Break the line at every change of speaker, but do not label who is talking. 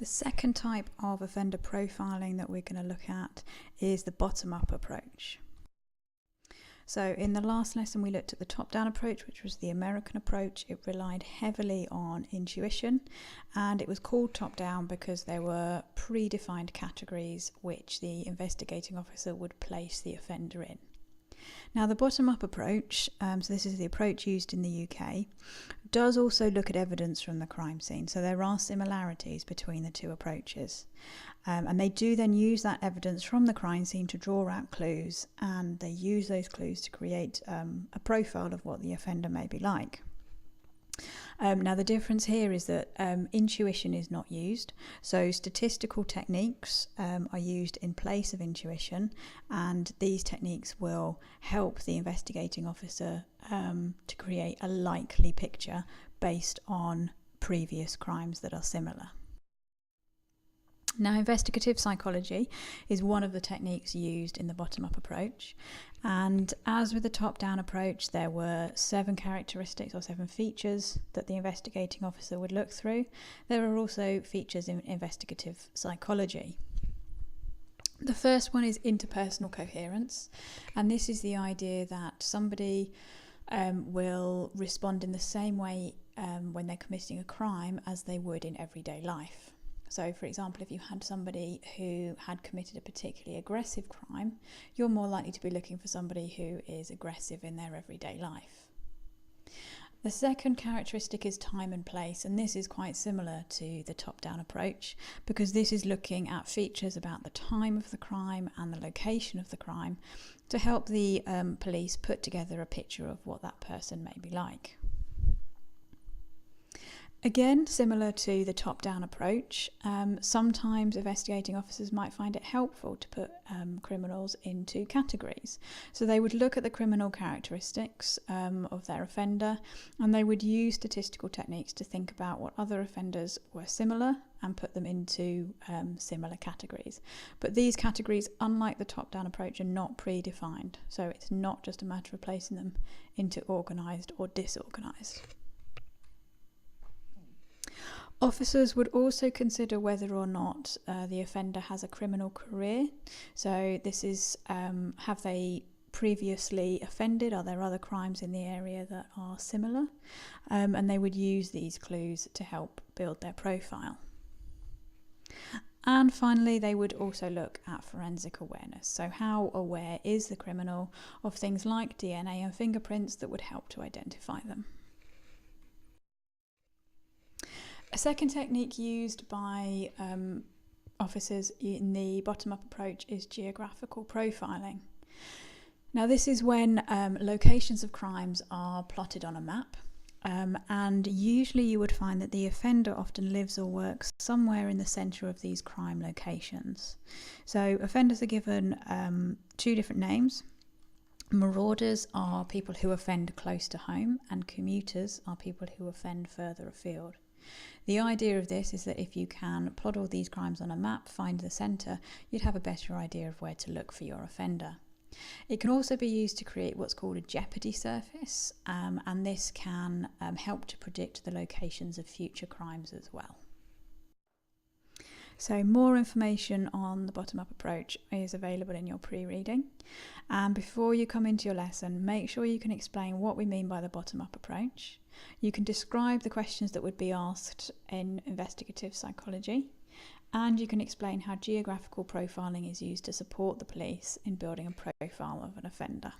The second type of offender profiling that we're going to look at is the bottom-up approach. So in the last lesson we looked at the top-down approach, which was the American approach. It relied heavily on intuition, and it was called top-down because there were predefined categories which the investigating officer would place the offender in. Now the bottom-up approach, so this is the approach used in the UK, does also look at evidence from the crime scene. So there are similarities between the two approaches. And they do then use that evidence from the crime scene to draw out clues, and they use those clues to create a profile of what the offender may be like. Now the difference here is that intuition is not used, so statistical techniques are used in place of intuition, and these techniques will help the investigating officer to create a likely picture based on previous crimes that are similar. Now, investigative psychology is one of the techniques used in the bottom-up approach, and as with the top-down approach, there were 7 characteristics or 7 features that the investigating officer would look through. There are also features in investigative psychology. The first one is interpersonal coherence, and this is the idea that somebody will respond in the same way when they're committing a crime as they would in everyday life. So, for example, if you had somebody who had committed a particularly aggressive crime, you're more likely to be looking for somebody who is aggressive in their everyday life. The second characteristic is time and place, and this is quite similar to the top-down approach because this is looking at features about the time of the crime and the location of the crime to help the police put together a picture of what that person may be like. Again, similar to the top-down approach, sometimes investigating officers might find it helpful to put criminals into categories. So they would look at the criminal characteristics of their offender, and they would use statistical techniques to think about what other offenders were similar and put them into similar categories. But these categories, unlike the top-down approach, are not predefined. So it's not just a matter of placing them into organised or disorganised. Officers would also consider whether or not the offender has a criminal career. So this is, have they previously offended? Are there other crimes in the area that are similar? And they would use these clues to help build their profile. And finally, they would also look at forensic awareness. So how aware is the criminal of things like DNA and fingerprints that would help to identify them? A second technique used by officers in the bottom-up approach is geographical profiling. Now this is when locations of crimes are plotted on a map, and usually you would find that the offender often lives or works somewhere in the centre of these crime locations. So offenders are given 2 different names. Marauders are people who offend close to home, and commuters are people who offend further afield. The idea of this is that if you can plot all these crimes on a map, find the centre, you'd have a better idea of where to look for your offender. It can also be used to create what's called a jeopardy surface, and this can help to predict the locations of future crimes as well. So more information on the bottom-up approach is available in your pre-reading. And before you come into your lesson, make sure you can explain what we mean by the bottom-up approach. You can describe the questions that would be asked in investigative psychology, and you can explain how geographical profiling is used to support the police in building a profile of an offender.